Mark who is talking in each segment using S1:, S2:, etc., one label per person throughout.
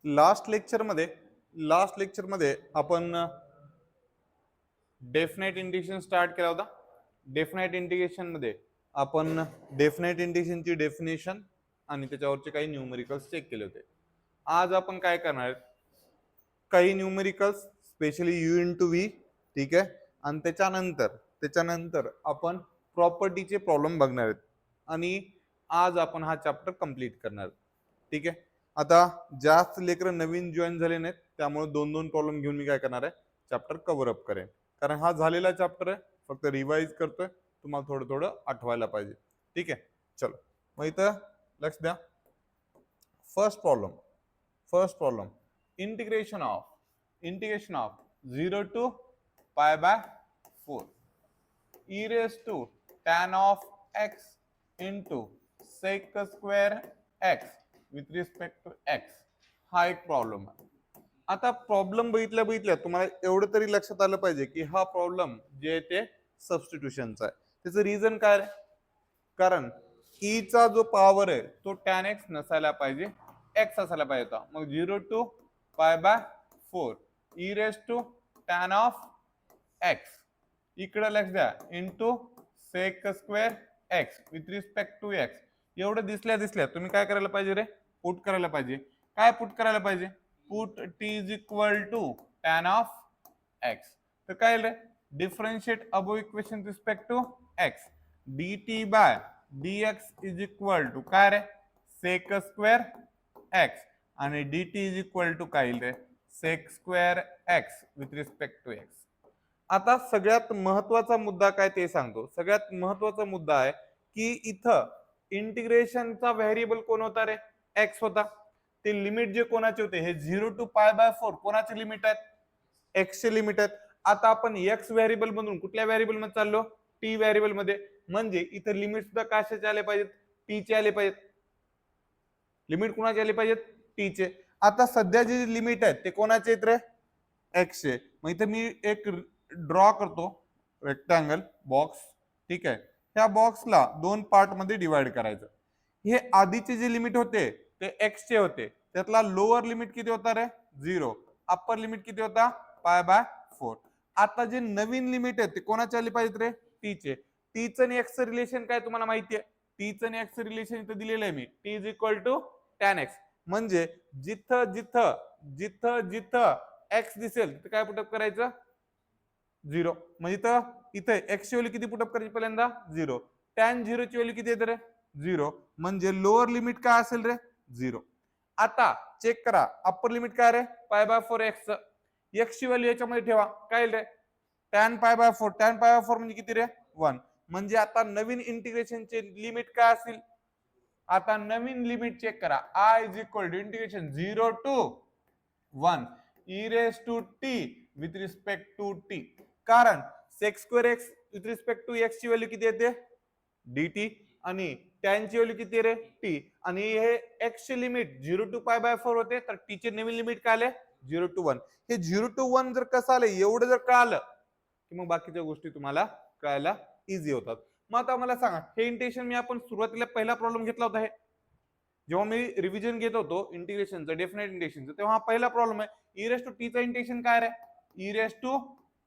S1: Last लेक्चरमध्ये आपण definite integration start केला होता. डेफिनेट इंटिग्रेशन मध्ये आपण डेफिनेट इंटिग्रेशनची डेफिनेशन आणि त्याच्यावरचे काही न्यूमेरिकल्स चेक केले होते. आज आपण काय करणार आहेत, काही numericals specially you into V, ठीक आहे, आणि त्याच्यानंतर आपण प्रॉपर्टीचे प्रॉब्लेम बघणार आहेत आणि आज आपण हा चॅप्टर कंप्लीट करणार, ठीक आहे. आता जास्त लेकर नवीन जॉईन झाले नाहीत, त्यामुळे दोन दोन प्रॉब्लेम घेऊन मी काय करणार आहे, चॅप्टर कव्हर अप करेन. कारण हा झालेला चॅप्टर आहे, फक्त रिवाइज करतोय, तुम्हाला थोडं थोडं आठवायला पाहिजे, ठीक आहे. चलो मग इथं लक्ष द्या. First problem integration of 0 to pi by 4 e raised to tan of x into sec square x with respect to x हा एक प्रॉब्लेम आहे. आता प्रॉब्लेम बघितल्या तुम्हाला एवढं तरी लक्षात आलं पाहिजे की हा प्रॉब्लेम जे आहे ते सबस्टिट्यूशनचा आहे. त्याचं रिझन काय आहे? कारण e चा जो पॉवर आहे तो tan x नसायला पाहिजे, x असायला पाहिजे होता. मग 0 to pi by 4 e raised to tan of x इकडे लक्ष द्या into sec square x with respect to x. एवढं दिसल्या तुम्ही काय करायला पाहिजे रे, पुट करायला पाहिजे. काय पुट करायला पाहिजे? Put t is equal to tan of x. तर काय रे, differentiate above equation respect to x, d t by d x is equal to काय रे, सेक स्क्वेअर एक्स, आणि d t is equal to काय रे, sec square x with respect to x. आता सगळ्यात महत्वाचा मुद्दा काय ते सांगतो. सगळ्यात महत्वाचा मुद्दा आहे की इथं इंटिग्रेशनचा व्हेरिएबल कोण होता रे, एक्स होता. ते लिमिट जे कोणाचे होते, हे 0 टू पाय बाय 4 कोणाचे लिमिट आहेत, एक्स चे लिमिट आहेत. आता आपण एक्स व्हेरिएबल मधून कुठल्या व्हेरिएबल मध्ये चाललो, टी व्हेरिएबल मध्ये. म्हणजे इथं लिमिट सुद्धा कशाचे आले पाहिजेत, टी चे आले पाहिजेत. लिमिट कोणाचे आले पाहिजेत, टी चे. आता सध्या जे लिमिट आहेत ते कोणाचे आहेत रे, एक्स चे. मग इथे मी एक ड्रॉ करतो रेक्टँगल बॉक्स, ठीक आहे. ह्या बॉक्सला दोन पार्ट मध्ये डिवाइड करायचं. हे आधीचे जे लिमिट होते ते एक्स चे होते, त्यातला लोअर लिमिट किती होता रे, 0. अप्पर लिमिट किती होता, पाय बाय 4. आता जे नवीन लिमिट आहे ते कोणाचे आले पाहिजेत रे, टी चे. टीचं आणि एक्सचं रिलेशन काय तुम्हाला माहिती आहे, टीचं आणि एक्सचं रिलेशन इथं दिलेलं आहे मी, t is equal to tan x. म्हणजे जिथं जिथं जिथं जिथं एक्स दिसेल तिथं काय पुटअप करायचं, 0. म्हणजे इथं एक्स ची व्हॅल्यू किती पुटअप करायची, पहिल्यांदा 0. टॅन 0 ची व्हॅल्यू किती येते रे, 0. म्हणजे लोअर लिमिट काय असेल रे, 0. आता चेक करा अप्पर लिमिट काय रे, पाय बाय 4 एक्स. एक्स ची व्हॅल्यू याच्यामध्ये ठेवा, काय रे, tan pi by 4. Tan pi by 4 म्हणजे किती रे, 1. म्हणजे आता नवीन इंटिग्रेशनचे लिमिट काय असतील, आता नवीन लिमिट चेक करा, I is equal to integration 0 to 1 e raise to t with respect to t. कारण sec square x with respect to x ची व्हॅल्यू किती येते, dt, आणि टॅन ची व्हॅल्यू किती रे, टी. आणि हे एक्स चे लिमिट 0 टू पाय बाय 4 होते, तर टी चे नवीन लिमिट काय आले, 0 टू 1. हे 0 टू 1 जर कसं आलं, एवढं जर कळालं की मग बाकीच्या गोष्टी तुम्हाला कळायला इझी होतात. मग आता मला सांगा, हे इंटिग्रेशन मी आपण सुरुवातीला पहिला प्रॉब्लेम घेतला होता, हे जेव्हा मी रिव्हिजन घेत होतो इंटिग्रेशनचं, डेफिनेट इंटिग्रेशनचं, तेव्हा हा पहिला प्रॉब्लेम आहे. ई रेस टू टी चा इंटिग्रेशन काय रे, ई रेस टू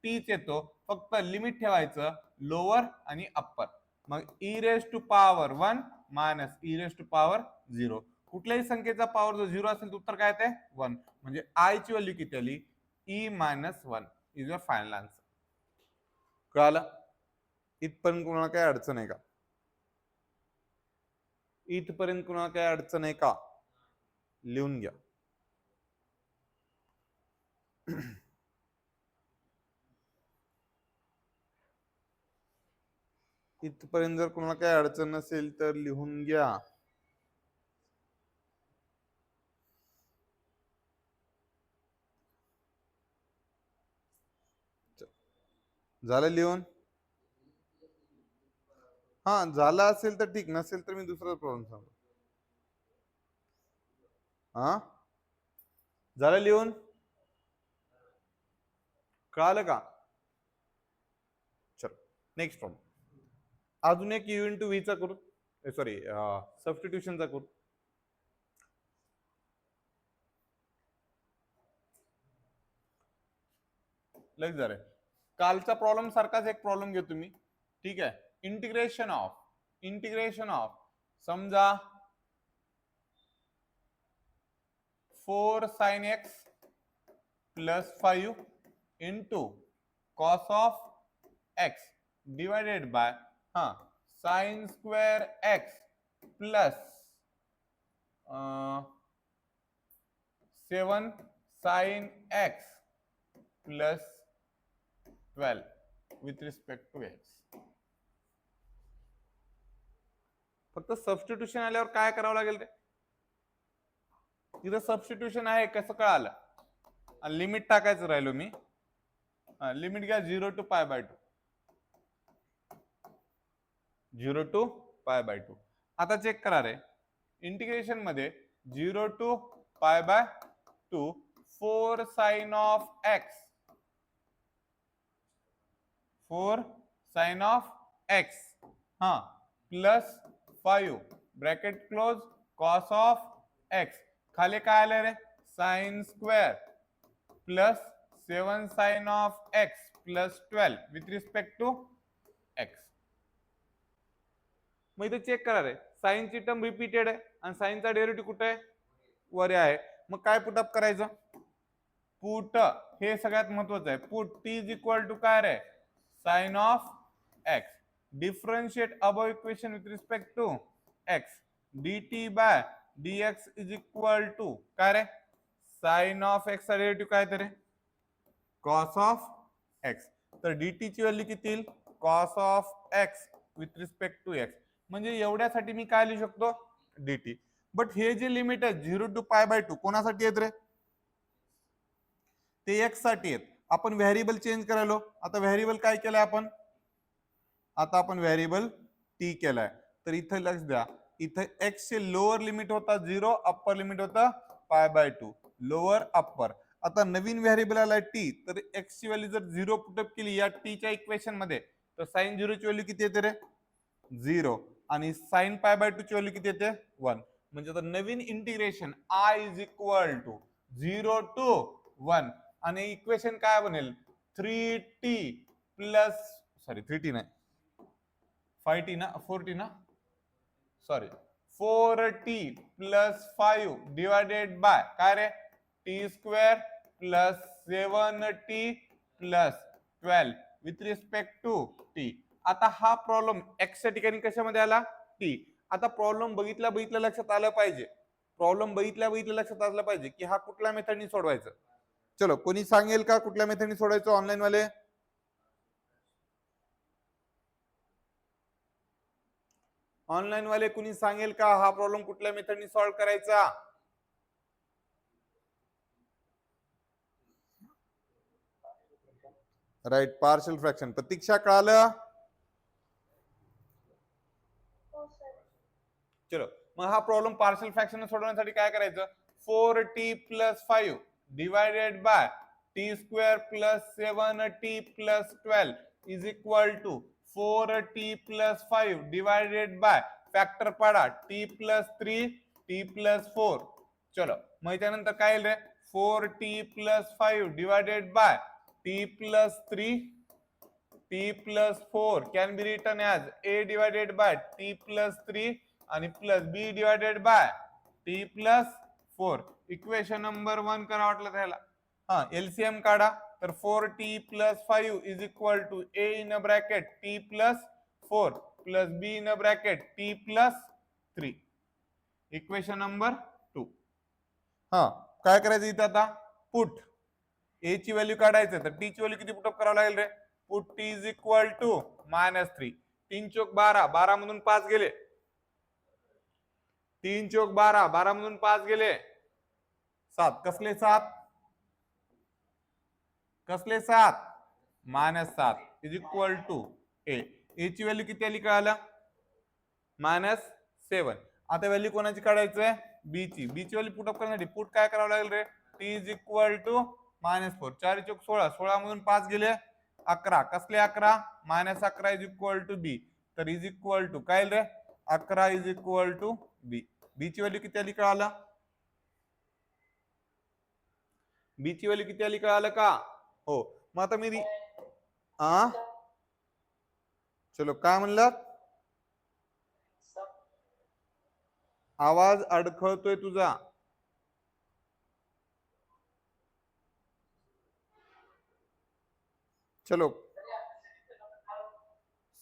S1: टीच येतो, फक्त लिमिट ठेवायचं लोअर आणि अप्पर. मग e raise to power 1 minus e raise to power 0. कुठल्याही संख्येचा पॉवर जर 0 असेल तर उत्तर काय येते, 1. म्हणजे आय ची व्हॅल्यू किती आली, e minus 1 is your final answer. कळालं? इथपर्यंत कोणाला काय अडचण आहे का, इथपर्यंत कोणाला काय अडचण आहे का, लिहून घ्या. इथपर्यंत जर कोणाला काय अडचण नसेल तर लिहून घ्या. झालं लिहून? हा झालं असेल तर ठीक, नसेल तर मी दुसरा प्रॉब्लेम सांगतो. हा झालं लिहून, कळालं का? चलो नेक्स्ट प्रॉब्लेम. अजून एक यू इंटू व्ही चा करू, सॉरी सबस्टिट्यूशनचा करू. लक्ष जरा कालचा प्रॉब्लेम सारखाच एक प्रॉब्लेम घेतो मी. ठीक आहे. इंटिग्रेशन ऑफ समजा 4 sin x plus 5 into cos of x divided by sin square x plus 7 sin x plus 12 with respect to x. फक्त सबस्टिट्यूशन आल्यावर काय करावं लागेल रे? तिथं सबस्टिट्यूशन आहे, कसं कळालं? लिमिट टाकायचं राहिलो मी. लिमिट घ्या 0 to π/2. 0 to π/2. आता चेक करा रे, इंटिग्रेशन मध्ये 0 to π/2 4 sin of x 4 sin of x plus 5 bracket close cos of x खाली काय आलं रे? sin square plus 7 sin of x plus 12 with respect to x. मग इथे चेक करा रे, साइनची टर्म रिपीटेड आहे आणि साइनचा डेरिव्हेटिव्ह कुठे आहे? वर आहे. मग काय पुटअप करायचं? पुट हे सगळ्यात महत्वाचं आहे. Put t is equal to काय रे? Sine of x. Differentiate above equation with respect to x. dt by dx is equal to काय रे? साइन ऑफ x चा डेरिव्हेटिव्ह काय तर cos ऑफ x. तर dt ची व्हॅल्यू किती येईल? cos of x with respect to x. म्हणजे एवढ्यासाठी मी काय लिहू शकतो? dt. बट हे जे लिमिट आहे 0 to π/2 कोणासाठी आहेत रे? ते x साठी आहेत. आपण व्हेरिएबल चेंज करायलो. आता व्हेरिएबल काय केलंय आपण? आता आपण व्हेरिएबल t केलाय. तर इथे लक्ष द्या, इथे x चे लोअर लिमिट होता 0, अप्पर लिमिट होता π/2, लोअर अप्पर. आता नवीन व्हेरिएबल आलाय t, तर x ची व्हॅल्यू जर 0 पुटअप केली या t च्या इक्वेशन मध्ये, तर sin 0 ची व्हॅल्यू किती येते रे? 0. आणि sin π/2 ची व्हॅल्यू किती येते? 1. म्हणजे आता नवीन integration i is equal to 0 to 1 आणि इक्वेशन काय बनेल? 3t प्लस 3t नाही 5t ना 4t ना 4t प्लस 5 डिवायडेड बाय काय रे? t square plus 7t plus 12 with respect to t. आता हा प्रॉब्लेम x च्या ठिकाणी कशामध्ये आला? t. आता प्रॉब्लेम बघितल्या लक्षात आलं पाहिजे, लक्षात आलं पाहिजे की हा कुठल्या मेथडनी सोडवायचं. चलो, कोणी सांगेल का कुठल्या मेथडनी सोडवायचं? ऑनलाईन वाले कुणी सांगेल का हा प्रॉब्लेम कुठल्या मेथडनी सॉल्व्ह करायचा? Right, partial fraction. प्रतीक्षा कळालं? चलो, मग हा प्रॉब्लेम पार्शियल फ्रॅक्शन सोडवण्यासाठी काय करायचं? 4t plus 5 divided by t square plus 7t plus 12 is equal to 4t plus 5 divided by factor पाडा t प्लस 3 t प्लस 4. चलो, मग त्यानंतर काय येईल रे? 4t plus 5 divided by t plus 3 t plus 4 can be written as a divided by t plus 3 आणि plus b divided by t plus 4. Equation number 1 करा वाटलं त्याला. एलसीएम काढा. तर 4t plus 5 is equal to a in bracket t plus 4 plus b in bracket t plus 3. Equation number 2. काय करायचं इथं आता? पुट a ची व्हॅल्यू काढायचं. तर t ची व्हॅल्यू किती पुटअप करावं लागेल रे? Put t is equal to -3. 3 चोक 12, 12 मधून 5 गेले. 3 चोक 12, 12 मधून 5 गेले 7. कसले 7? -7 is equal to a. a ची व्हॅल्यू किती आली कळालं? -7. आता व्हॅल्यू कोणाची काढायचंय? b ची. b ची व्हॅल्यू पुटअप करण्यासाठी पुट काय करावं लागेल रे? t is equal to -4. 4 चोक 16, 16 मधून 5 गेले 11. कसले 11? -11 इज इक्वल टू b. तर इज इक्वल टू काय रे? 11 is equal to b. b ची व्हॅल्यू किती आली कळालं? b ची व्हॅल्यू किती आली कळालं का? हो. मग आता मी आ चलो काय म्हणलात? आवाज अडखळतोय तुझा. चलो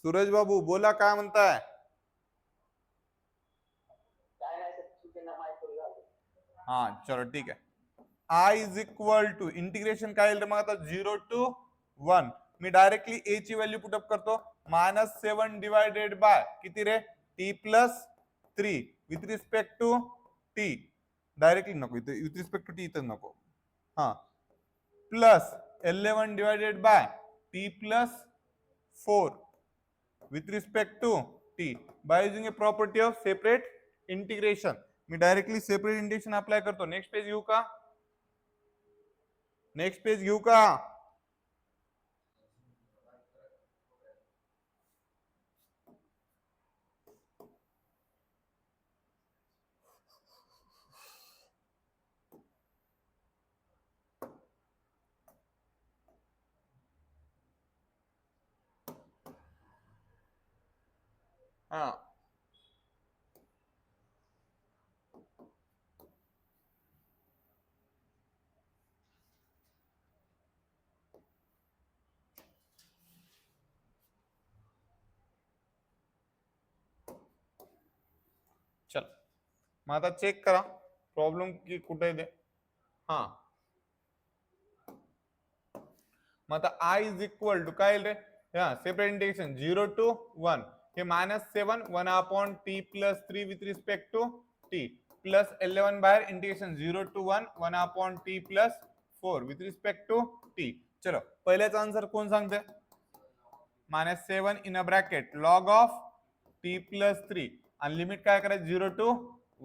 S1: सूरज बाबू बोला, काय म्हणताय? हा चलो ठीक आहे. I is equal to integration काय येईल मग आता 0 टू 1. मी डायरेक्टली ए ची व्हॅल्यू पुटअप करतो. -7 डिवायडेड बाय किती रे? T plus 3 with respect to t. Directly नको इथे, विथ रिस्पेक्ट टू टी इथं नको. हा plus 11 divided by t plus 4 with respect to t by using a property of separate integration. Me directly separate integration apply करतो. Next page घेऊ का? Next page घेऊ का? हा चल मग आता चेक करा प्रॉब्लेम की कुठे आहे ते. हा मग आता आय इज इक्वल टू काय रे? हा सेपरेट इंटिग्रेशन 0 टू 1. हे -7 1 upon t plus 3 with respect to t plus 11 बाहेर integration 0 to 1 1 upon t plus 4 with respect to t. चलो पहिल्याचा आन्सर कोण सांगते? -7 in a bracket log of t plus 3 आणि लिमिट काय करायचं 0 टू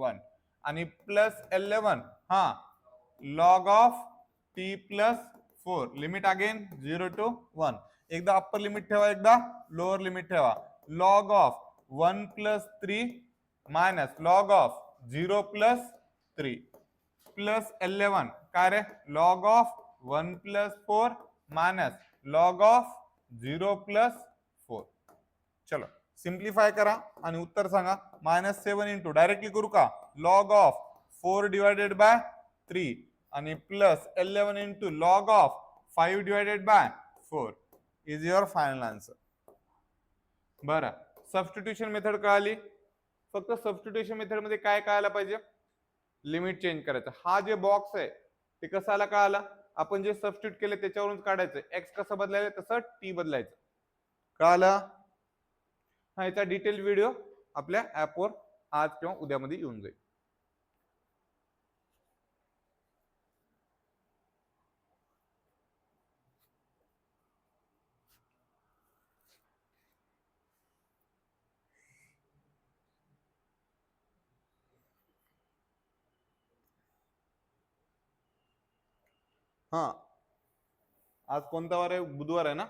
S1: 1 आणि प्लस 11 हा log of t plus 4 limit again 0 to 1. एकदा अप्पर लिमिट ठेवा, एकदा लोअर लिमिट ठेवा. Log of 1 plus 3 minus log of 0 plus 3 plus 11 काय रे? Log of 1 plus 4 minus log of 0 plus 4. चलो सिंप्लिफाय करा आणि उत्तर सांगा. -7 इंटू डायरेक्टली करू का? लॉग ऑफ 4 डिवायडेड बाय 3 आणि plus 11 into log of 5 divided bye 4 is your final answer. बरं सबस्टिट्यूशन मेथड कळाली. फक्त सबस्टिट्यूशन मेथड मध्ये काय कळायला पाहिजे? लिमिट चेंज करायचं. हा जे बॉक्स आहे ते कसाला कळाला? आपण जे सबस्टिट्यूट केले त्याच्यावरून काढायचं. एक्स कसं बदलायचं तसं टी बदलायचं. कळालं? हा याचा डिटेल व्हिडिओ आपल्या ऍपवर आज किंवा उद्यामध्ये येऊन जाईल. हा आज कोणता वार आहे? बुधवार आहे ना?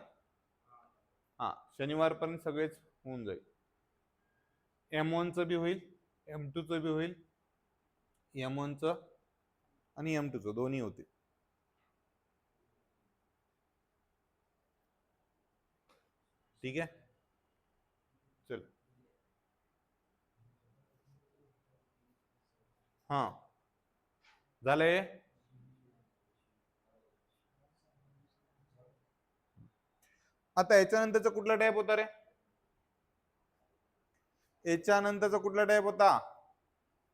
S1: हा शनिवारपर्यंत सगळेच होऊन जाईल. M1 चं बी होईल, M2 चं बी होईल, M1 चं आणि M2 चं दोन्ही होते. ठीक आहे चल. हा झालंय. आता याच्यानंतरचा कुठला टाइप होता रे? याच्यानंतरचा कुठला टाइप होता?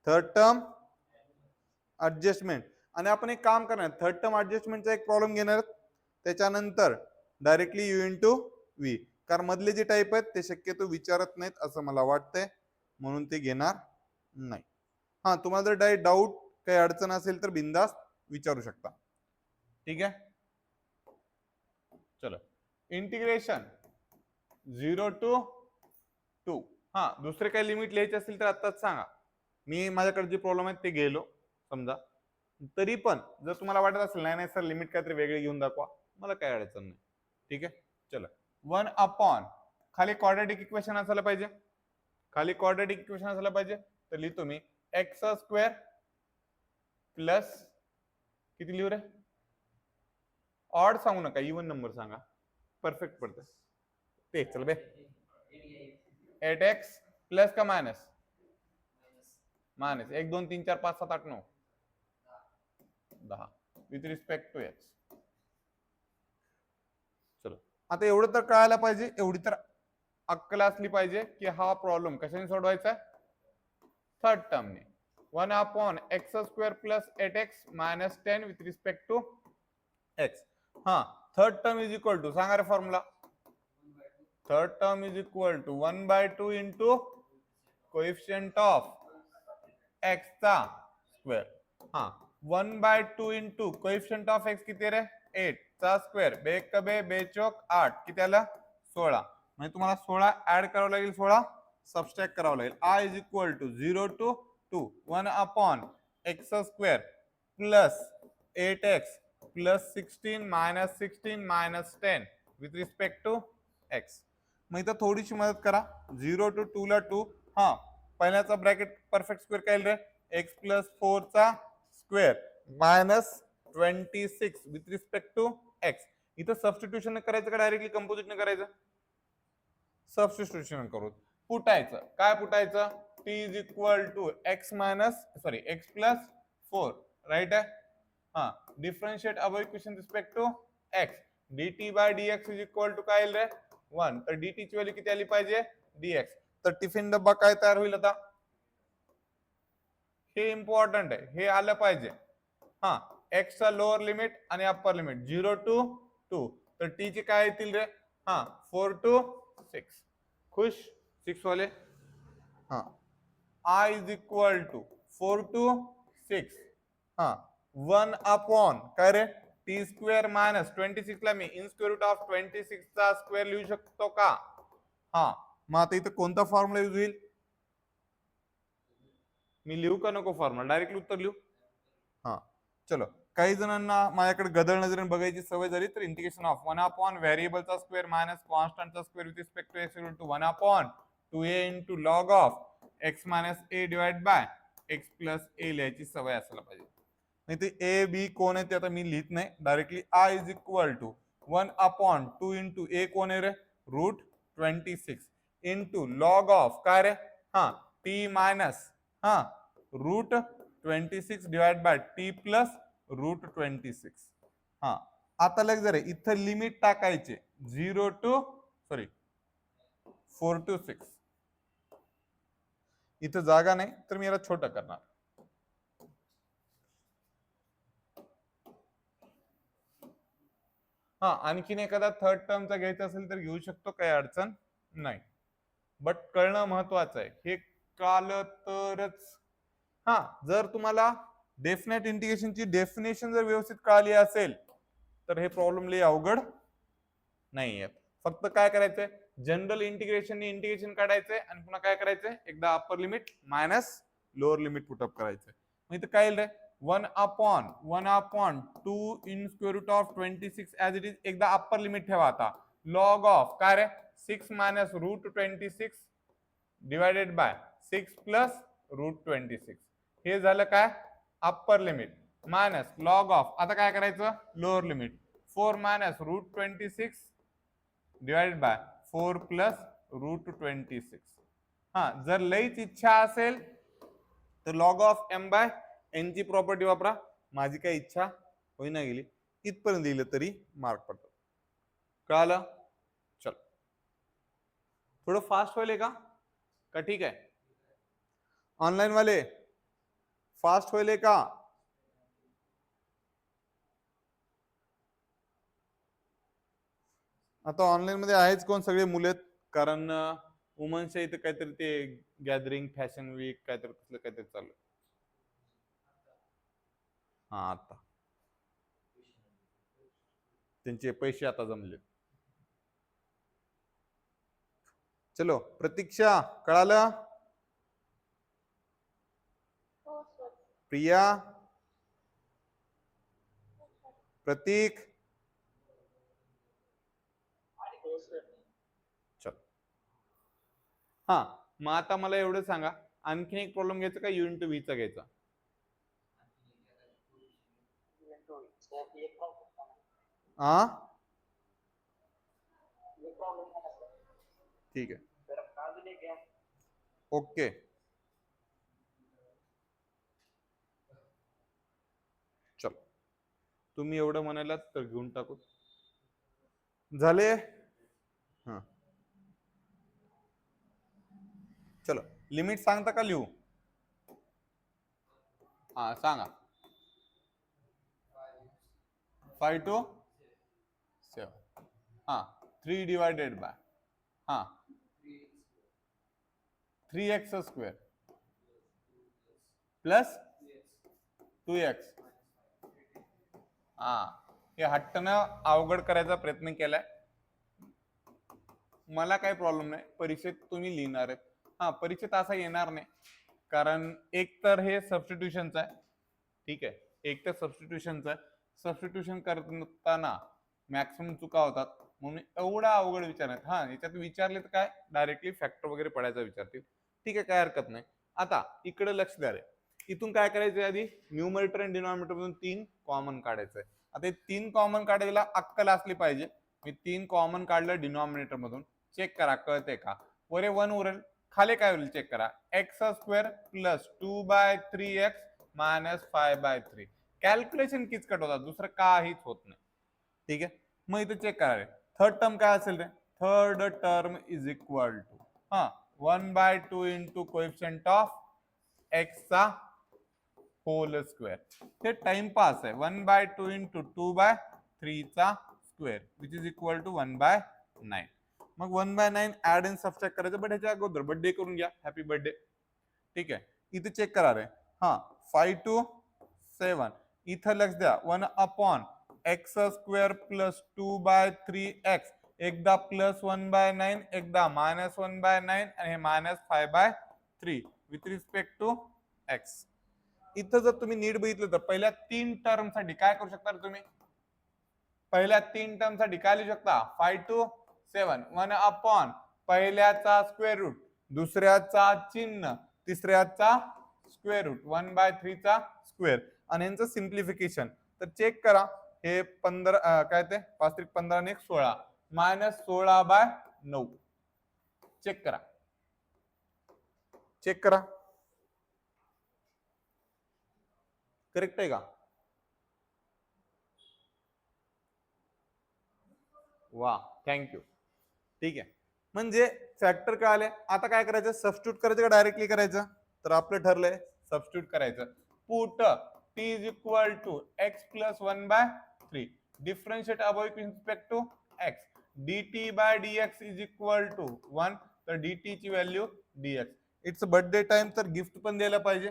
S1: Third term adjustment. आणि आपण एक काम करणार, थर्ड टर्म ऍडजस्टमेंटचा एक प्रॉब्लेम घेणार, त्याच्यानंतर डायरेक्टली यू इंटू व्ही. कारण मधले जे टाइप आहेत ते शक्यतो विचारत नाहीत असं मला वाटतंय, म्हणून ते घेणार नाही. हा तुम्हाला जर डायरेक्ट डाऊट काही अडचण असेल तर बिंदास विचारू शकता. ठीक आहे चलो. Integration 0 to 2. हा दुसरे काही लिमिट लिहायचे असतील तर आत्ताच सांगा. मी माझ्याकडे जे प्रॉब्लेम आहेत ते गेलो समजा. तरी पण जर तुम्हाला वाटत असेल नाही नाही सर लिमिट काहीतरी वेगळे घेऊन दाखवा, मला काय अडचण नाही. ठीक आहे चला. 1 अपॉन खाली क्वाड्रॅटिक इक्वेशन असायला पाहिजे. खाली क्वाड्रॅटिक इक्वेशन असायला पाहिजे तर लिहितो मी एक्स स्क्वेअर प्लस किती लिहू रे? ऑड सांगू नका, इवन नंबर सांगा, परफेक्ट पडतं ते. चल बे 8x प्लस का minus, minus 1 2 3 4 5 7 8 9 10 with respect to x. चलो आता एवढं तर कळायला पाहिजे, एवढी तर अक्कल असली पाहिजे की हा प्रॉब्लेम कशाने सोडवायचा, थर्ड टर्मने. 1/x² plus 8x minus 10 with respect to x. हा third term is equal to सांगा रे formula. Third term is equal to 1/2 into coefficient of x चा स्क्वेअर. हा 1/2 इंटू कोएफिशिएंट ऑफ x किती रे, 8 चा स्क्वेअर, बे कबे बे चौक 8 किती आला 16. म्हणजे तुम्हाला 16 ऍड करावं लागेल, 16 सबस्ट्रॅक्ट करावं लागेल. i is equal to 0 to 2 1/x² plus 8x plus 16 minus 16 minus 10 with respect to x. मग इथं थोडीशी मदत करा, 0 टू 2 ला 2. हा पहिल्याचा ब्रॅकेट परफेक्ट स्क्वेअर काय रे, x प्लस 4 चा square minus 26 with respect to x. इथं सबस्टिट्यूशन करायचं का डायरेक्टली कंपोजिट करायचं, सबस्टिट्यूशन करू. पुटायचं, काय पुटायचं, t is equal to x plus 4 right आहे. हा differentiate above equation respect to x, dt by dx is equal to काय रे 1. तर dt ची व्हॅल्यू किती आली पाहिजे, dx. तर टिफिन डब्बा काय तयार होईल आता, हे इम्पॉर्टंट आहे, हे आलं पाहिजे. हा x चा लोअर लिमिट आणि अप्पर लिमिट 0 टू 2. तर t चे काय येतील रे, हा 4 टू 6. खुश 6 वाले. हा i is equal to 4 to 6. हा 1 काय रे, टी स्क्वेअर मायनस 26 ला मी इन स्क्वेअर रूट ऑफ 26 चा स्क्वेअर लिहू शकतो का. हा मग आता इथं कोणता फॉर्म्युला यूज होईल, मी लिहू का नको फॉर्म्युला, डायरेक्टली उत्तर लिहू. हा चलो, काही जणांना माझ्याकडे गदळ नजरेने बघायची सवय झाली, तर इंटिग्रेशन ऑफ 1 व्हेरिएबलचा स्क्वेअर मायनस कॉन्स्टंटचा square with respect to x equal to 1/2a into log of x minus a divide by x plus a लिहायची सवय असायला पाहिजे. नाही ते ए बी कोण आहे ते आता मी लिहित नाही, directly I is equal to 1/2 into a कोण आहे रे, रूट 26 इंटू लॉग ऑफ काय रे, हा टी मायनस हा root 26 divide by t plus root 26. हा आता लग जरा इथं लिमिट टाकायचे 0 टू 4 टू 6. इथं जागा नाही तर मी याला छोटं करणार. हा आणखीन एखादा थर्ड टर्मचा घ्यायचा असेल तर घेऊ शकतो, काही अडचण नाही, बट कळणं महत्वाचं आहे, हे कळलं तरच. हा जर तुम्हाला डेफिनेट इंटिग्रेशनची डेफिनेशन जर व्यवस्थित कळाली असेल तर हे प्रॉब्लेम लई अवघड नाही आहेत. फक्त काय करायचंय, जनरल इंटिग्रेशन इंटिग्रेशन काढायचंय आणि पुन्हा काय करायचंय, एकदा upper limit minus lower limit put up करायचंय. मग इथं काय येईल 1/2 in square root of 26 as it is. एकदा अप्पर लिमिट ठेवा, आता लॉग ऑफ काय रे 6 minus root 26 divided by 6 plus root 26. हे झालं काय upper limit minus log of, आता काय करायचं lower limit 4 minus root 26 divided by 4 plus root 26. हा जर लईच इच्छा असेल तर log of m by n ची प्रॉपर्टी वापरा. माझी काही इच्छा होईना गेली, इथपर्यंत दिलं तरी मार्क पडतात. कळालं, चल थोडं फास्ट होईल का ठीक आहे, ऑनलाईन वाले फास्ट होईल का. आता ऑनलाईन मध्ये आहेच कोण, सगळे मुले, कारण वुमन्सच्या इथे काहीतरी ते गॅदरिंग फॅशन वीक काहीतरी कसलं काहीतरी चालू. हा आता त्यांचे पैसे आता जमले. चलो प्रतीक्षा कळालं, प्रिया, प्रतीक, चल. हा मग आता मला एवढं सांगा, आणखीन एक प्रॉब्लेम घ्यायचा का युनिट व्ही चा घ्यायचा. हा ठीक आहे, ओके. चल, तुम्ही एवढं म्हणालात तर घेऊन टाकू. झाले. हा चलो, लिमिट सांगता का लिहू? हा सांगा. 5 to 7. हा 3 डिवायडेड बाय हा 3x स्क्वेअर प्लस 2x. हा हे हट्टनं अवघड करायचा प्रयत्न केलाय. मला काही प्रॉब्लेम नाही, परीक्षेत तुम्ही लिहिणार आहेत. हा परीक्षेत असा येणार नाही, कारण एक तर हे सबस्टिट्यूशनचं आहे, ठीक आहे, एक तर सबस्टिट्यूशनचं आहे. सबस्टिट्यूशन करताना मॅक्सिमम चुका होतात, म्हणून एवढा अवघड विचारण्यात. हा याच्यात विचारले तर काय डायरेक्टली फॅक्टर वगैरे पडायचा विचारतील, ठीक आहे, काय हरकत नाही. आता इकडे लक्ष द्या रे. इथून काय करायचंय, आधी न्यूमरेटर आणि डिनॉमिनेटर मधून 3 कॉमन काढायचंय. आता हे 3 कॉमन काढायला अक्कल असली पाहिजे. मी 3 कॉमन काढलं डिनॉमिनेटर मधून, चेक करा कळते का. वरे 1 उरेल, खाली काय होईल चेक करा. X square plus 2/3x minus 5/3. Calculation किचकट होतात, दुसरं काहीच होत नाही, ठीक आहे. मग इथे चेक करा रे, थर्ड टर्म काय असेल रे. Third term is equal to 1/2 into coefficient of x चा होल स्क्वेअर. हे टाइमपास आहे. 1/2 इंटू 2/3 चा square which is equal to 1/9. मग 1/9 ऍड अँड सबट्रॅक्ट करायचं, बट ह्याच्या अगोदर बर्थडे करून घ्या, हॅपी बर्थडे, ठीक आहे. इथे चेक करा रे. हा 5 to 7. इथं लक्ष द्या, 1 upon x square plus 2/3x, एकदा प्लस 1/9, एकदा मायनस 1/9 आणि हे minus 5/3 with respect to x. इथं जर तुम्ही नीट बघितलं तर पहिल्या 3 टर्म साठी काय करू शकता तुम्ही. पहिल्या 3 टर्म साठी काय लिहू शकता. 5 to 7, 1 अपॉन पहिल्याचा स्क्वेअर रूट, दुसऱ्याचा चिन्ह, तिसऱ्याचा स्क्वेअर रूट, 1/3 चा स्क्वेअर आणि यांचं सिम्प्लिफिकेशन. तर चेक करा, हे 15 काय ते 5 त्रिक 15 आणि 16 मायनस 16/9. चेक करा, चेक करा, करेक्ट आहे का. वा थँक्यू, ठीक आहे. म्हणजे फॅक्टर काय आले. आता काय करायचं, सबस्टिट्यूट करायचं का डायरेक्टली करायचं. तर आपलं ठरलंय सबस्टिट्यूट करायचं. Put t is equal to x plus 1/3 differentiate above with respect to x, dt by dx is equal to 1. तर dt ची value dx. It's birthday time, तर गिफ्ट पण द्यायला पाहिजे.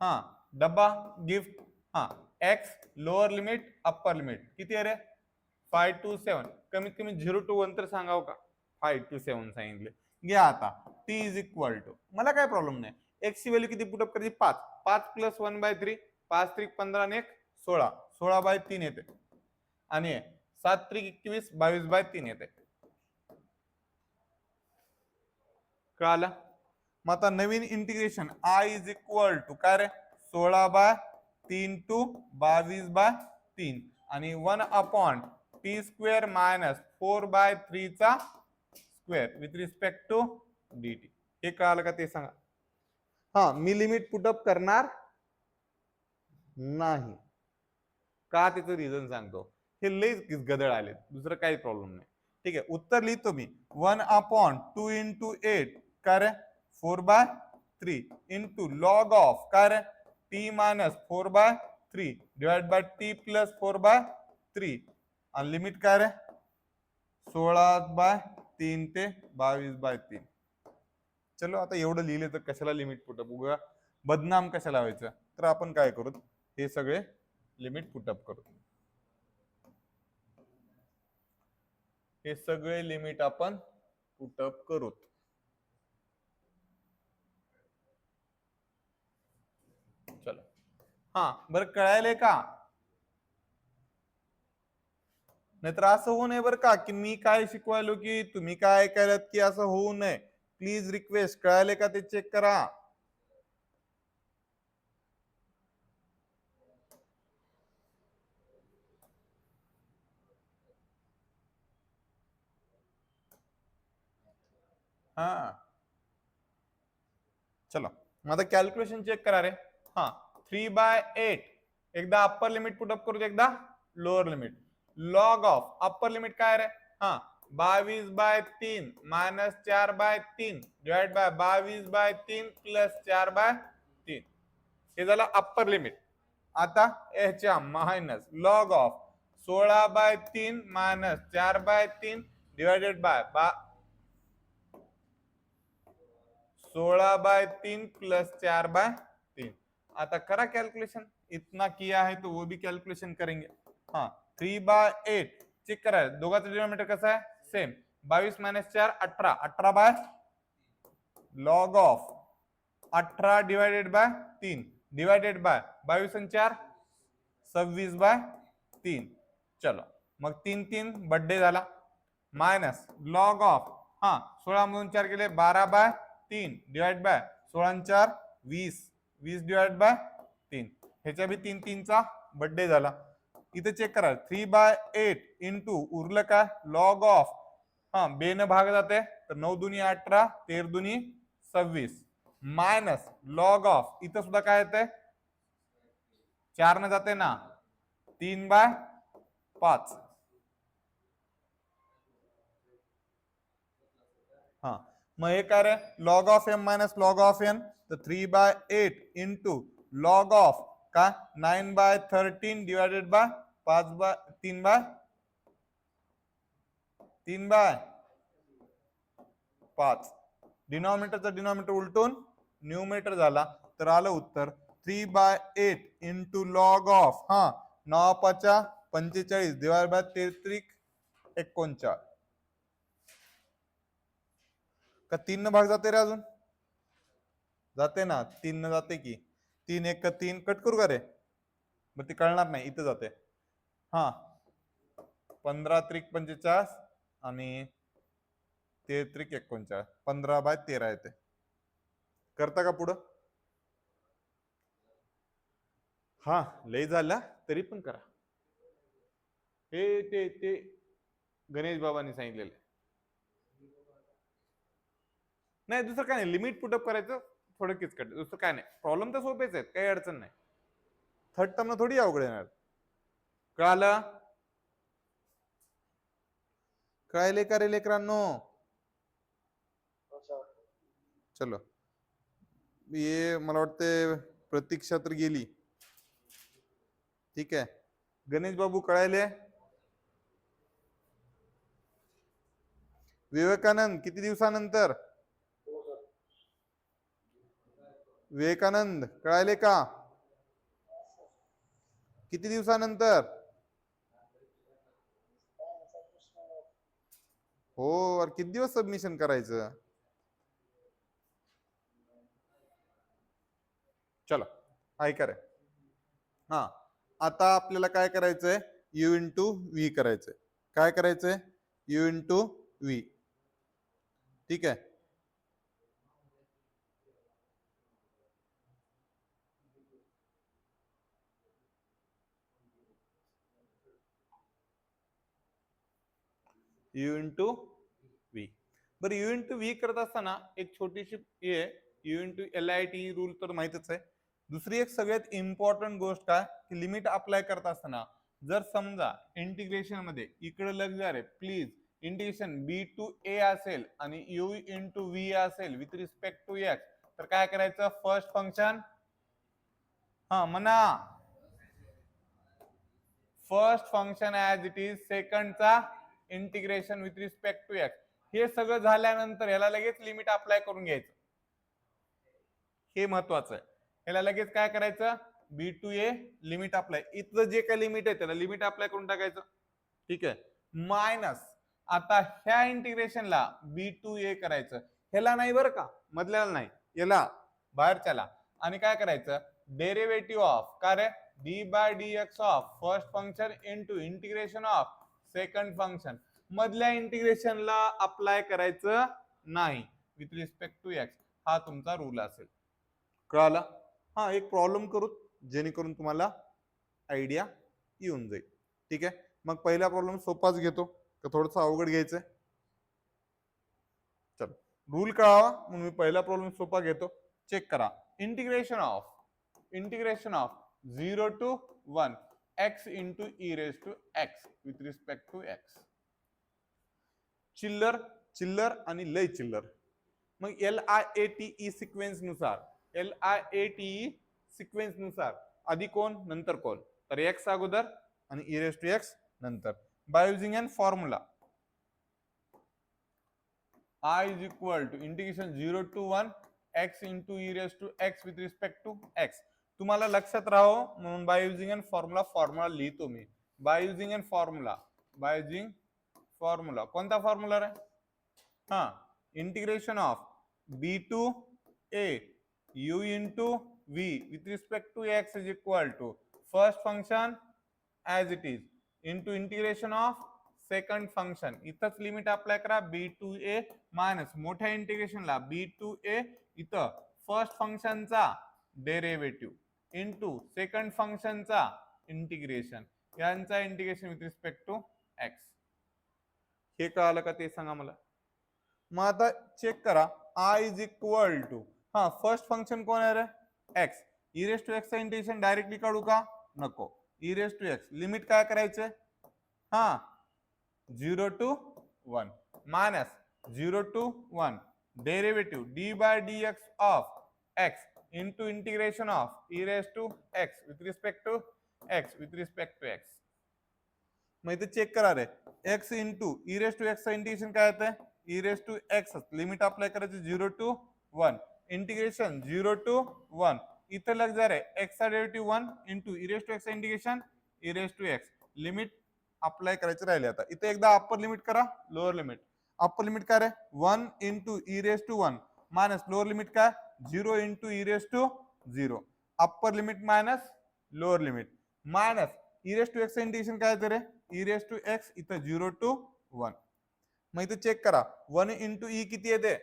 S1: हा डब्बा गिफ्ट. हा x lower limit upper limit किती आहे रे. 5 to 7. कमीत कमी 0 to 1 तर सांगाव का. 5 to 7 सांगितले. घ्या आता t इज इक्वल टू, मला काय प्रॉब्लेम नाही. एक्स ची व्हॅल्यू किती पुटअप करायची, 5. 5 प्लस 1/3, 5 त्रिक 15 आणि 1 16, 16/3 येते आणि 7 त्रिक 21, 22/3 येते. कळालं. मग आता नवीन integration i is equal to काय रे, 16/3 टू 22/3 आणि 1 अपॉन टी स्क्वेअर मायनस 4/3 चा square with respect to dt. हे कळालं का ते सांगा. हा मी लिमिट पुटअप करणार नाही, का त्याचं रिझन सांगतो. हे लई गदळ आले, दुसरं काही प्रॉब्लेम नाही, ठीक आहे. उत्तर लिहितो मी. 1 अपॉन 2 इंटू 8 काय रे 4/3 इंटू लॉग ऑफ काय रे t minus 4/3 divide by t plus 4/3 आणि लिमिट काय रे 16/3 ते 22/3. चलो आता एवढं लिहिले तर कशाला लिमिट पुटअप, उगा बदनाम कशाला व्हायचं. तर आपण काय करू, हे सगळे लिमिट पुटअप करू. हे सगळे लिमिट आपण पुटअप करू. चलो हा बरं कळायलंय का. नाहीतर असं होऊ नये बरं का, की मी काय शिकवायलो की तुम्ही काय ऐकायलात की असं होऊ नये. प्लीज रिक्वेस्ट, कळाले का ते चेक करा. हा चलो मग आता कॅल्क्युलेशन चेक करा रे. हा 3/8 एकदा अप्पर लिमिट पुटअप करू एकदा lower limit. Log of upper limit काय रे. हा 22/3 मायनस 4/3 डिवाइड बाय 22/3 प्लस 4/3 हे झालं अप्पर लिमिट. आता ह्याच्या minus log of 16/3 minus 4/3 divided by 16/3 plus 4/3. आता करा कैलकुलेशन. इतना किया है तो वो भी कैलकुलेशन करेंगे. हाँ 3/8 चेक करा दोघांचा डिनोमिनेटर कसा आहे same. 22 minus 4 18 18 log of 18 divided by 3 divided by 22 आणि 4 26/3. चलो मग 3 3 बर्थडे झाला. मायनस लॉग ऑफ 16 मधून 4 गेले 12/3 डिवाइड बाय 16 आणि 4 20 20 डिवाइड बाय 3 ह्याच्या बी 3 3 चा बर्थडे झाला. इथे चेक करा 3/8 इंटू उरलं काय लॉग ऑफ बेन भाग जाते तर 9 दुनी 18 13 दुनी 26 मायनस लॉग ऑफ इथं सुद्धा काय येते 4 न जाते ना 3/5. हा मग हे काय रे log of m minus log of n तर 3/8 इंटू लॉग ऑफ काय 9/13 डिवायडेड बाय 3/5 डिनॉमिनेटरचा डिनॉमिनेटर उलटून न्यूमिनेटर झाला तर आलं उत्तर 3/8 into log of 9 45 divide by 33 39 का 3 भाग जाते रे अजून जाते ना 3 जाते की 3 1 3 कट करू का रे मग ते कळणार नाही इथं जाते. 15 त्रिक 45 आणि 33 39 15/13 येते. करता का पुढं. लय झाला तरी पण करा. ते गणेश बाबांनी सांगितलेलं नाही दुसरं काय नाही. लिमिट पुटअप करायचं थोडं किचकट दुसरं काय नाही. प्रॉब्लेम तर सोपेच आहेत काही अडचण नाही. थर्ड टर्म थोडी अवघड येणार. कळालं कळायले का रे लेकरांनो. चलो ये मला वाटते प्रतीक्षा तर गेली. ठीक आहे गणेश बाबू कळायले. विवेकानंद किती दिवसानंतर. विवेकानंद कळायले का किती दिवसानंतर. हो और किती दिवस सबमिशन करायचं. चलो ऐका रे. आता आपल्याला काय करायचंय यू इंटू व्ही करायचंय. काय करायचंय यू इंटू व्ही. ठीक आहे यू इंटू व्ही. बरं यू इंटू व्ही करत असताना एक छोटीशी यू इंटू LIT रूल तर माहितच आहे. दुसरी एक सगळ्यात इम्पॉर्टंट गोष्ट काय की लिमिट अप्लाय करत असताना जर समजा इंटिग्रेशन मध्ये इकडे लक्ष द्या रे प्लीज. इंटिग्रेशन B/A असेल आणि यू इंटू व्ही असेल विथ रिस्पेक्ट टू एक्स तर काय करायचं फर्स्ट फंक्शन म्हणा first function as it is सेकंडचा integration with respect to x. हे सगळं झाल्यानंतर ह्याला लगेच लिमिट अप्लाय करून घ्यायचं. हे महत्वाचं आहे. ह्याला लगेच काय करायचं B/A लिमिट अप्लाय. इथलं जे काही लिमिट आहे त्याला लिमिट अप्लाय करून टाकायचं. ठीक आहे मायनस आता ह्या इंटिग्रेशनला B/A करायचं. ह्याला नाही बरं का मधल्याला नाही याला बाहेरच्याला. आणि काय करायचं डेरिव्हेटिव्ह ऑफ का रे d/dx of first function into integration of second function. मधल्या इंटिग्रेशनला अप्लाय करायचं नाही विथ रिस्पेक्ट टू एक्स. हा तुमचा रूल असेल. कळाला. एक प्रॉब्लेम करू जेणेकरून तुम्हाला आयडिया येऊन जाईल. ठीक आहे मग पहिला प्रॉब्लेम सोपाच घेतो का थोडस अवघड घ्यायचंय. चलो रूल कळावा म्हणून मी पहिला प्रॉब्लेम सोपा घेतो. चेक करा. Integration of 0 to 1 x into e raised to x with respect to x. चिल्लर आणि लय चिल्लर. मग LIATE सिक्वेन्स नुसार आधी कोण नंतर कोण, तर x अगोदर आणि e raised to x नंतर. By using n formula I is equal to integration 0 to 1 x into e raised to x with respect to x. तुम्हाला लक्षात राहो म्हणून बाय युजिंग एन फॉर्म्युला लिहितो मी. बाय युजिंग एन फॉर्म्युला कोणता formula रे? हा, integration of b to a u into v with respect to x is equal to first function as it is into integration of second function. इथंच limit apply करा बी to A minus मोठ्या इंटिग्रेशनला बी to ए इथं first फंक्शनचा derivative into second फंक्शनचा integration, यांचा integration with respect to x. हे कळालं का ते सांगा मला. मग आता चेक करा. आय इज इक्वल टू, हा फर्स्ट फंक्शन कोण आहे रे? X. E raise to x चा इंटिग्रेशन डायरेक्टली काढू का? नको. E raise to x limit काय करायचं? हा 0 to 1 minus 0 to 1 derivative d by dx of x into integration of e raised to x with respect to x. मग इथे check करा रे, x into e raised to x चा integration काय येतं? e raised to x limit apply करायचं 0 to 1 integration 0 to 1. इथं लग जा रे x चा derivative 1 into e raised to x चा integration e raised to x. Limit apply करायचे राहिले. आता इथे एकदा अप्पर लिमिट करा, लोअर लिमिट. अप्पर लिमिट काय रे? 1 into e raise to 1 minus lower limit काय? 0 into e raise to 0. Upper limit minus lower limit minus e raise to x integration काय येते रे? ई रेस टू एक्स इथं 0 to 1. मग इथे check करा 1 इंटू ई किती येते?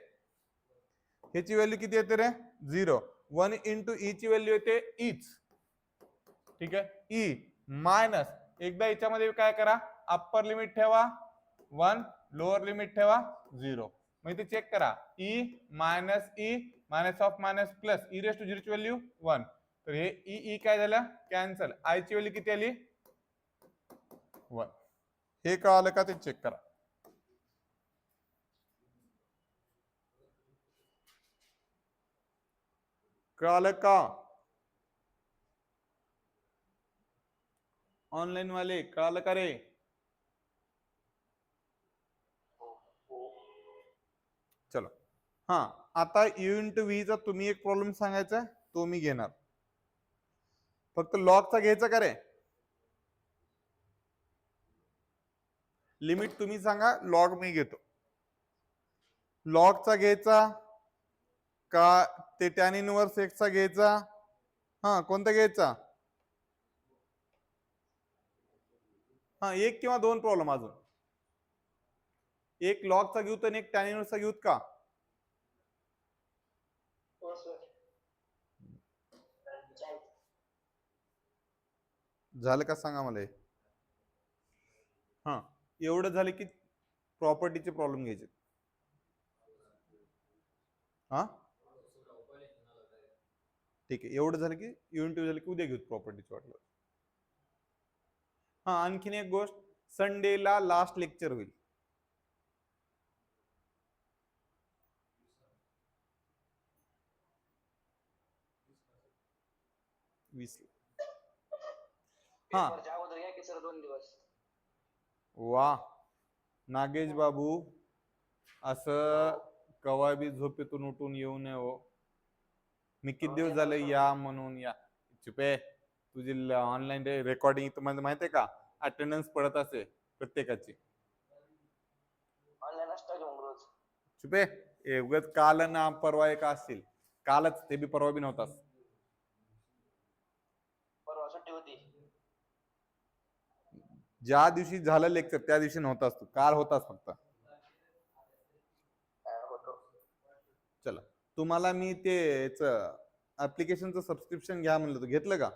S1: ह्याची व्हॅल्यू किती येते रे? 0. 1 इंटू ई ची व्हॅल्यू येते ईच. ठीक आहे, ई मायनस एकदा याच्यामध्ये काय करा, अप्पर लिमिट ठेवा 1, लोअर लिमिट ठेवा 0. मग इथे चेक करा e minus of minus plus e raise to 0 ची व्हॅल्यू 1. तर हे ई काय झालं? कॅन्सल. आय ची व्हॅल्यू किती आली? 1. हे कळालं का ते चेक करा. कळालं का? ऑनलाईन वाले कळालं का रे? चलो हा, आता यू इंटू व्ही चा तुम्ही एक प्रॉब्लेम सांगायचा, तो मी घेणार. फक्त लॉगचा घ्यायचा का रे? लिमिट तुम्ही सांगा, लॉग मी घेतो. लॉगचा घ्यायचा का ते टॅन इनवर्स एक्सचा घ्यायचा? हा, कोणता घ्यायचा? हा, एक किंवा दोन प्रॉब्लेम अजून. एक लॉगचा घेऊ तर एक टॅन इनवर्सचा घेऊत का? झालं का सांगा मला. हा, एवढं झालं की प्रॉपर्टीचे प्रॉब्लेम घ्यायचे. हा ठीक आहे, एवढं झालं की युनिट झालं की उद्या घेऊ प्रॉपर्टीचे वाटलं. हा, आणखीन एक गोष्ट, संडेला लास्ट लेक्चर होईल. हा, वा नागेश बाबू, असं कवा बी झोपेतून उठून येऊ नये हो. मी किती दिवस झाले या म्हणून या. चुपे, तुझी ऑनलाईन रेकॉर्डिंग तुम्हाला माहिती आहे का? अटेंडन्स पडत असे प्रत्येकाची. चुपे, एवढंच काल ना परवा एक असतील. कालच ते बी परवा बी नव्हतास. ज्या दिवशी झालं लेक्चर त्या दिवशी नव्हतास तू, काल होतास फक्त. चला, तुम्हाला मी ते ऍप्लिकेशनचं सबस्क्रिप्शन घ्या म्हणलं, घेतलं का?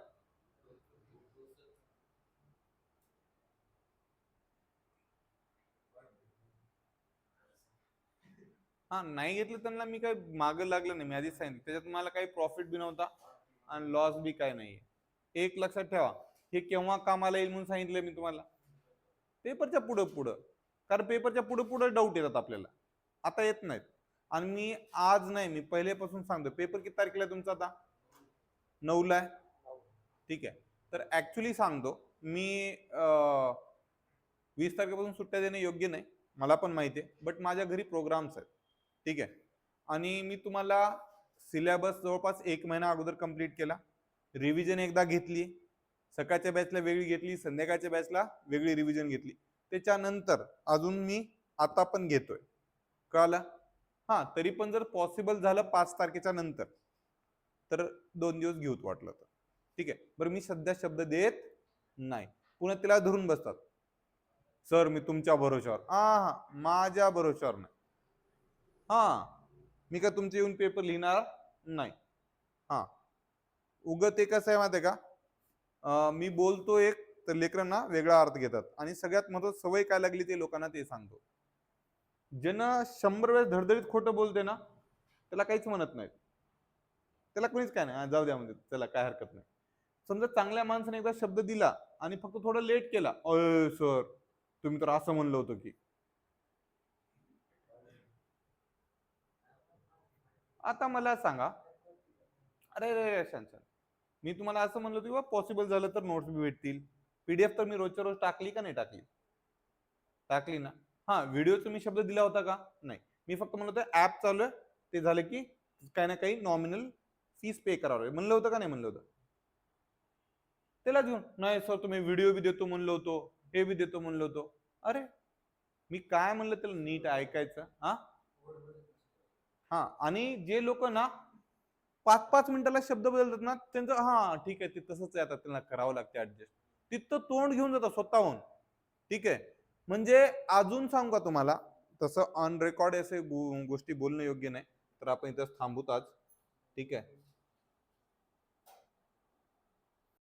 S1: हा नाही घेतलं त्यांना मी काय मागं लागलं नाही, मी आधीच सांगितलं त्याच्यात मला काही प्रॉफिट बी नव्हता आणि लॉस बी काय नाहीये. एक लक्षात ठेवा, हे केव्हा कामाला येईल म्हणून सांगितलं मी तुम्हाला, पेपरच्या पुढं पुढं. कारण पेपरच्या पुढे पुढे डाऊट येतात आपल्याला, आता येत नाहीत. आणि मी आज नाही, मी पहिल्यापासून सांगतो. पेपर किती तारखेला आहे तुमचा आता? 9ला आहे. ठीक आहे, तर ऍक्च्युली सांगतो मी 20 तारखेपासून सुट्ट्या देणे योग्य नाही, मला पण माहिती आहे, बट माझ्या घरी प्रोग्राम्स आहेत. ठीक आहे, आणि मी तुम्हाला सिलेबस जवळपास 1 महिना अगोदर कंप्लीट केला, रिव्हिजन एकदा घेतली, सकाळच्या बॅचला वेगळी घेतली, संध्याकाळच्या बॅचला वेगळी रिव्हिजन घेतली. त्याच्यानंतर अजून मी आता पण घेतोय, कळालं? हा, तरी पण जर पॉसिबल झालं 5 तारखेच्या नंतर तर 2 दिवस घेऊत वाटलं तर. ठीक आहे, बरं मी सध्या शब्द देत नाही. पुन्हा तिला धरून बसतात, सर मी तुमच्या भरोश्यावर. हा, माझ्या भरोश्यावर नाही. हा, मी का तुमचे येऊन पेपर लिहिणार नाही. हा, उग ते कसं आहे माहिती आहे का, मी बोलतो एक तर लेकरांना वेगळा अर्थ घेतात. आणि सगळ्यात महत्वाचं सवय काय लागली ते लोकांना ते सांगतो. ज्यानं 100 वेळेस धडधडीत खोटं बोलते ना, त्याला काहीच म्हणत नाही, त्याला कोणीच काय नाही, जाऊ द्या म्हणजे त्याला काय हरकत नाही. समजा चांगल्या माणसाने एकदा शब्द दिला आणि फक्त थोडं लेट केला, अय सर तुम्ही तर असं म्हणलं होतं की. आता मला सांगा, अरे रे छान छान, मी तुम्हाला असं म्हणलं होतं की पॉसिबल झालं तर नोट्स बी भेटतील. पीडीएफ तर मी रोजच्या रोज टाकली का नाही टाकली? टाकली ना. हा, व्हिडिओचा मी शब्द दिला होता का? नाही. मी फक्त म्हणलं होतं ऍप चालू आहे, ते झालं की काही ना काही नॉमिनल फीस पे करावं म्हणलं होतं का नाही म्हणलं होतं? त्याला घेऊन नाही सर तुम्ही व्हिडिओ बी देतो म्हणलो होतो, हे बी देतो म्हणलो होतो. अरे मी काय म्हणलं त्याला नीट ऐकायचं. हा हा, आणि जे लोक ना 5-5 मिनिटाला शब्द बदलतात ना, त्यांचं हा ठीक आहे ते तसंच आहे, आता त्यांना करावं लागते ऍडजस्ट, तिथं तोंड घेऊन जातात स्वतःहून. ठीक आहे, म्हणजे अजून सांगू का तुम्हाला, तसं ऑन रेकॉर्ड असे गोष्टी बोलणं योग्य नाही, तर आपण इथं थांबूत आज. ठीक आहे.